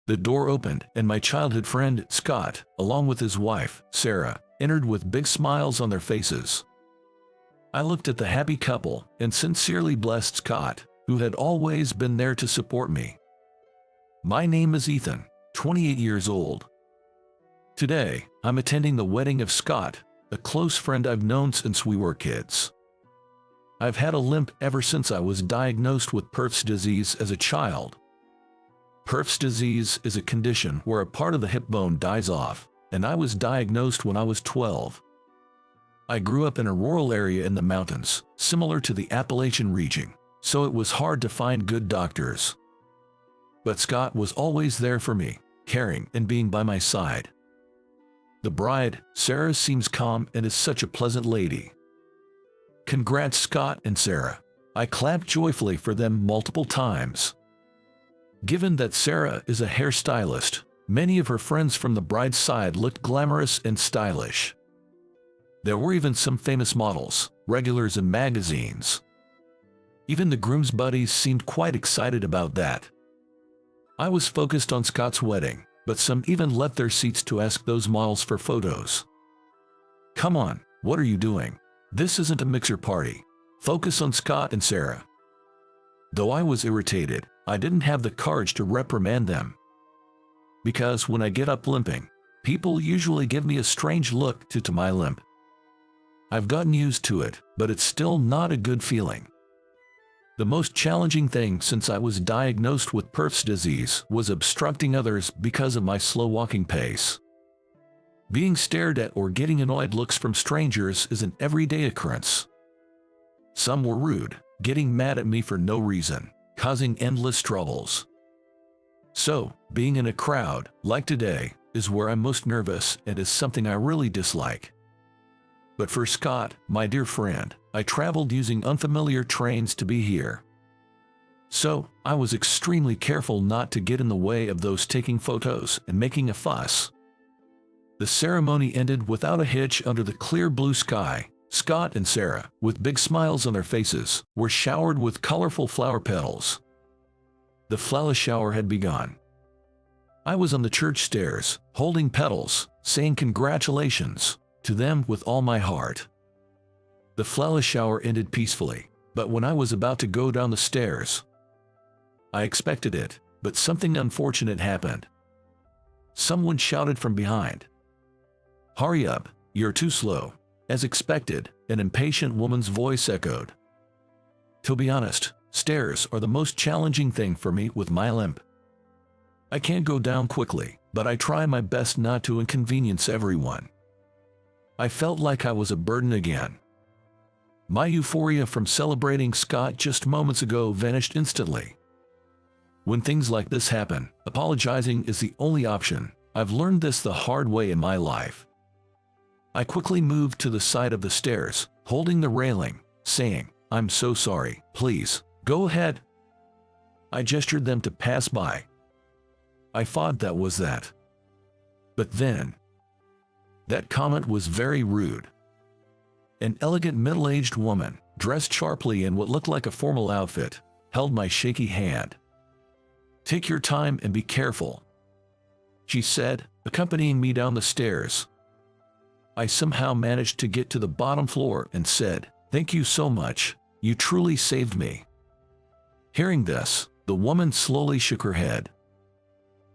The door opened, and my childhood friend, Scott, along with his wife, Sarah, entered with big smiles on their faces. I looked at the happy couple and sincerely blessed Scott, who had always been there to support me. My name is Ethan, 28 years old. Today, I'm attending the wedding of Scott, a close friend I've known since we were kids. I've had a limp ever since I was diagnosed with Perthes disease as a child. Perthes disease is a condition where a part of the hip bone dies off, and I was diagnosed when I was 12. I grew up in a rural area in the mountains, similar to the Appalachian region, so it was hard to find good doctors. But Scott was always there for me, caring and being by my side. The bride, Sarah, seems calm and is such a pleasant lady. Congrats, Scott and Sarah. I clapped joyfully for them multiple times. Given that Sarah is a hairstylist, many of her friends from the bride's side looked glamorous and stylish. There were even some famous models, regulars in magazines. Even the groom's buddies seemed quite excited about that. I was focused on Scott's wedding, but some even left their seats to ask those models for photos. Come on, what are you doing? This isn't a mixer party. Focus on Scott and Sarah. Though I was irritated, I didn't have the courage to reprimand them. Because when I get up limping, people usually give me a strange look to my limp. I've gotten used to it, but it's still not a good feeling. The most challenging thing since I was diagnosed with Perthes disease was obstructing others because of my slow walking pace. Being stared at or getting annoyed looks from strangers is an everyday occurrence. Some were rude, getting mad at me for no reason, causing endless troubles. So, being in a crowd, like today, is where I'm most nervous and is something I really dislike. But for Scott, my dear friend, I traveled using unfamiliar trains to be here. So, I was extremely careful not to get in the way of those taking photos and making a fuss. The ceremony ended without a hitch under the clear blue sky. Scott and Sarah, with big smiles on their faces, were showered with colorful flower petals. The flower shower had begun. I was on the church stairs, holding petals, saying congratulations to them with all my heart. The flower shower ended peacefully, but when I was about to go down the stairs, I expected it, but something unfortunate happened. Someone shouted from behind, "Hurry up, you're too slow." As expected, an impatient woman's voice echoed. To be honest, stairs are the most challenging thing for me with my limp. I can't go down quickly, but I try my best not to inconvenience everyone. I felt like I was a burden again. My euphoria from celebrating Scott just moments ago vanished instantly. When things like this happen, apologizing is the only option. I've learned this the hard way in my life. I quickly moved to the side of the stairs, holding the railing, saying, "I'm so sorry, please, go ahead." I gestured them to pass by. I thought that was that. But then, that comment was very rude. An elegant middle-aged woman, dressed sharply in what looked like a formal outfit, held my shaky hand. "Take your time and be careful," she said, accompanying me down the stairs. I somehow managed to get to the bottom floor and said, "Thank you so much, you truly saved me." Hearing this, the woman slowly shook her head.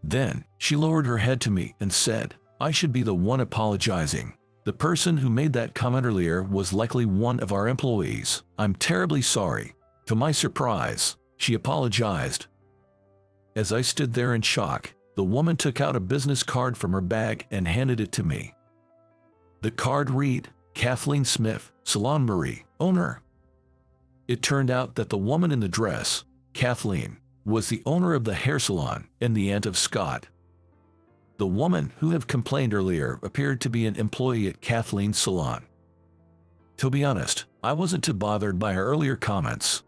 Then, she lowered her head to me and said, "I should be the one apologizing. The person who made that comment earlier was likely one of our employees. I'm terribly sorry." To my surprise, she apologized. As I stood there in shock, the woman took out a business card from her bag and handed it to me. The card read, "Kathleen Smith, Salon Marie, owner." It turned out that the woman in the dress, Kathleen, was the owner of the hair salon and the aunt of Scott. The woman who had complained earlier appeared to be an employee at Kathleen's salon. To be honest, I wasn't too bothered by her earlier comments,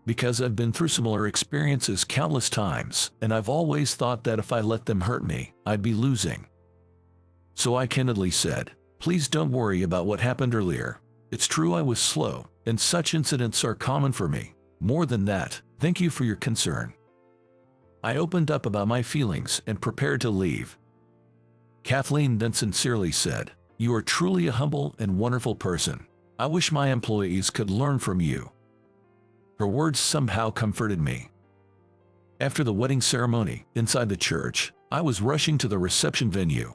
because I've been through similar experiences countless times, and I've always thought that if I let them hurt me, I'd be losing. So I candidly said, "Please don't worry about what happened earlier. It's true I was slow, and such incidents are common for me. More than that, thank you for your concern." I opened up about my feelings and prepared to leave. Kathleen then sincerely said, "You are truly a humble and wonderful person. I wish my employees could learn from you." Her words somehow comforted me. After the wedding ceremony, inside the church, I was rushing to the reception venue.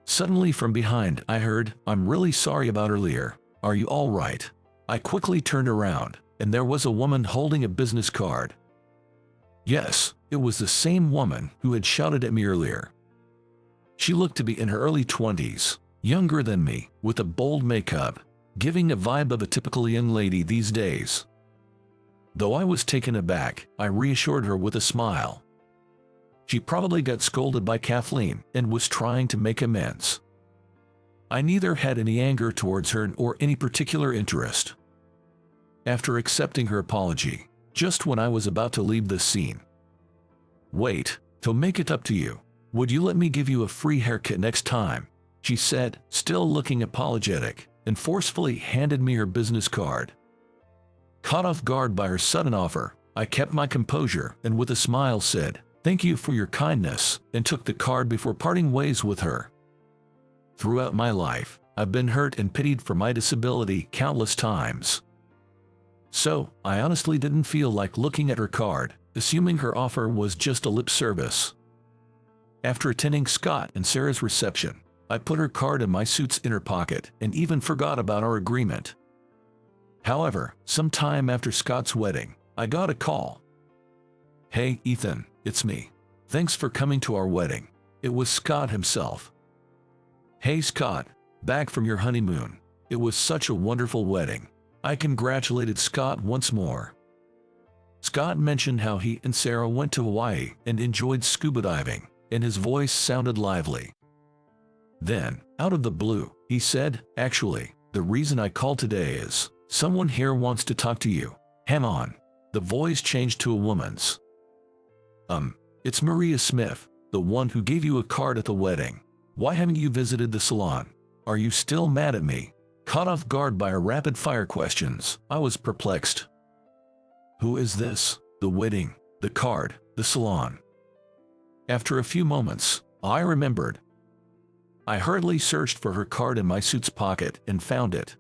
Suddenly from behind, I heard, "I'm really sorry about earlier. Are you all right?" I quickly turned around, and there was a woman holding a business card. Yes, it was the same woman who had shouted at me earlier. She looked to be in her early 20s, younger than me, with a bold makeup, giving a vibe of a typical young lady these days. Though I was taken aback, I reassured her with a smile. She probably got scolded by Kathleen and was trying to make amends. I neither had any anger towards her or any particular interest. After accepting her apology, just when I was about to leave the scene. "Wait, to make it up to you, would you let me give you a free haircut next time?" she said, still looking apologetic, and forcefully handed me her business card. Caught off guard by her sudden offer, I kept my composure and with a smile said, "Thank you for your kindness," and took the card before parting ways with her. Throughout my life, I've been hurt and pitied for my disability countless times. So, I honestly didn't feel like looking at her card, assuming her offer was just a lip service. After attending Scott and Sarah's reception, I put her card in my suit's inner pocket and even forgot about our agreement. However, sometime after Scott's wedding, I got a call. "Hey, Ethan, it's me. Thanks for coming to our wedding." It was Scott himself. "Hey Scott, back from your honeymoon. It was such a wonderful wedding." I congratulated Scott once more. Scott mentioned how he and Sarah went to Hawaii and enjoyed scuba diving, and his voice sounded lively. Then, out of the blue, he said, "Actually, the reason I called today is, someone here wants to talk to you." Hang on. The voice changed to a woman's. It's Maria Smith, the one who gave you a card at the wedding. Why haven't you visited the salon? Are you still mad at me?" Caught off guard by her rapid-fire questions, I was perplexed. Who is this? The wedding, the card, the salon. After a few moments, I remembered. I hurriedly searched for her card in my suit's pocket and found it.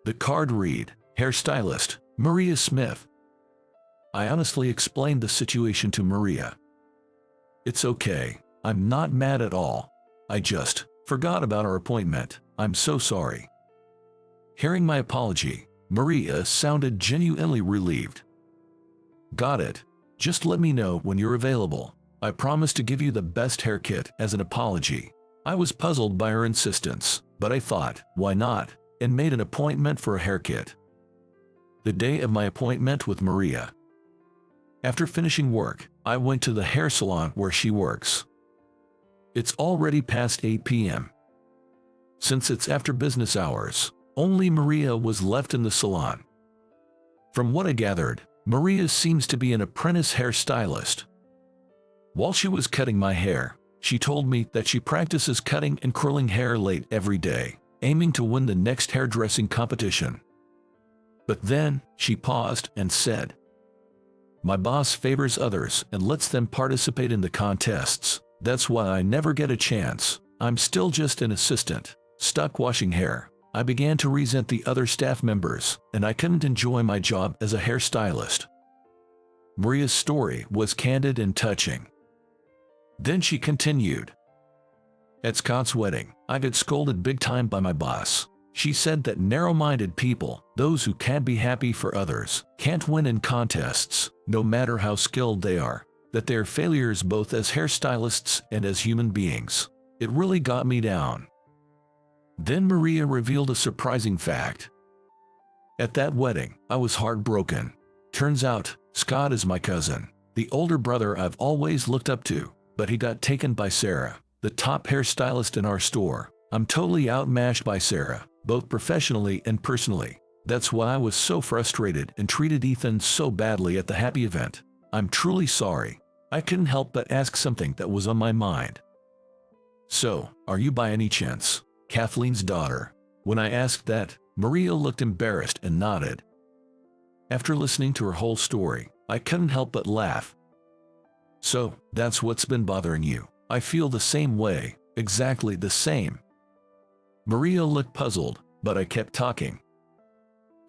The card read, "Hairstylist, Maria Smith." I honestly explained the situation to Maria. "It's okay, I'm not mad at all. I just forgot about our appointment. I'm so sorry." Hearing my apology, Maria sounded genuinely relieved. "Got it. Just let me know when you're available. I promise to give you the best haircut as an apology." I was puzzled by her insistence, but I thought, why not, and made an appointment for a haircut. The day of my appointment with Maria. After finishing work, I went to the hair salon where she works. It's already past 8 p.m. Since it's after business hours, only Maria was left in the salon. From what I gathered, Maria seems to be an apprentice hairstylist. While she was cutting my hair, she told me that she practices cutting and curling hair late every day, aiming to win the next hairdressing competition. But then, she paused and said, "My boss favors others and lets them participate in the contests. That's why I never get a chance. I'm still just an assistant, stuck washing hair." I began to resent the other staff members, and I couldn't enjoy my job as a hairstylist. Maria's story was candid and touching. Then she continued. "At Scott's wedding, I got scolded big time by my boss. She said that narrow-minded people, those who can't be happy for others, can't win in contests, no matter how skilled they are, that they're failures both as hairstylists and as human beings. It really got me down." Then Maria revealed a surprising fact. At that wedding, I was heartbroken. Turns out, Scott is my cousin, the older brother I've always looked up to, but he got taken by Sarah, the top hairstylist in our store. I'm totally outmatched by Sarah, both professionally and personally. That's why I was so frustrated and treated Ethan so badly at the happy event. I'm truly sorry. I couldn't help but ask something that was on my mind. "So, are you by any chance Kathleen's daughter?" When I asked that, Maria looked embarrassed and nodded. After listening to her whole story, I couldn't help but laugh. So, that's what's been bothering you. I feel the same way, exactly the same. Maria looked puzzled, but I kept talking.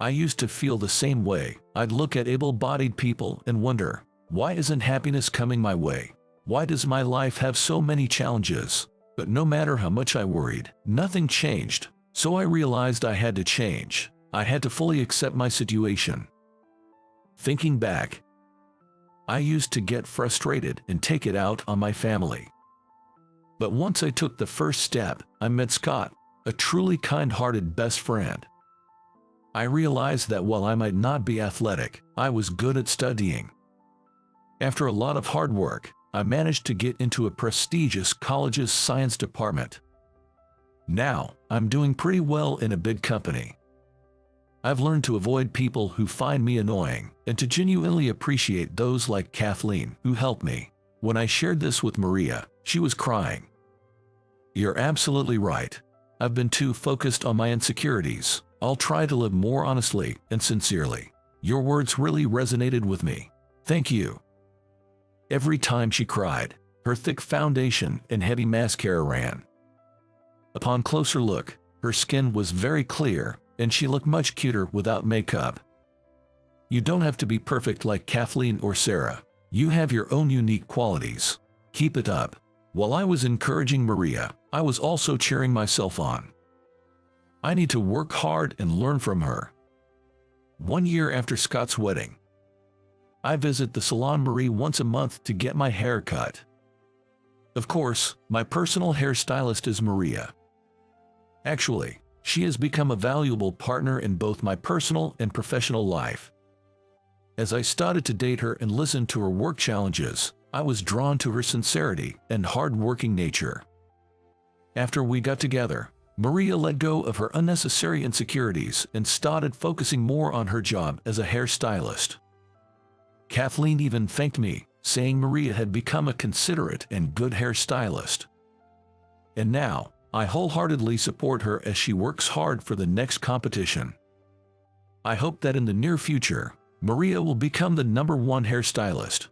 I used to feel the same way. I'd look at able-bodied people and wonder, why isn't happiness coming my way? Why does my life have so many challenges? But no matter how much I worried, nothing changed. So I realized I had to change. I had to fully accept my situation. Thinking back, I used to get frustrated and take it out on my family. But once I took the first step, I met Scott, a truly kind-hearted best friend. I realized that while I might not be athletic, I was good at studying. After a lot of hard work, I managed to get into a prestigious college's science department. Now, I'm doing pretty well in a big company. I've learned to avoid people who find me annoying and to genuinely appreciate those like Kathleen who helped me. When I shared this with Maria, she was crying. You're absolutely right. I've been too focused on my insecurities. I'll try to live more honestly and sincerely. Your words really resonated with me. Thank you. Every time she cried, her thick foundation and heavy mascara ran. Upon closer look, her skin was very clear, and she looked much cuter without makeup. You don't have to be perfect like Kathleen or Sarah. You have your own unique qualities. Keep it up. While I was encouraging Maria, I was also cheering myself on. I need to work hard and learn from her. 1 year after Scott's wedding, I visit the salon Marie once a month to get my hair cut. Of course, my personal hairstylist is Maria. Actually, she has become a valuable partner in both my personal and professional life. As I started to date her and listen to her work challenges, I was drawn to her sincerity and hard-working nature. After we got together, Maria let go of her unnecessary insecurities and started focusing more on her job as a hairstylist. Kathleen even thanked me, saying Maria had become a considerate and good hairstylist. And now, I wholeheartedly support her as she works hard for the next competition. I hope that in the near future, Maria will become the #1 hairstylist.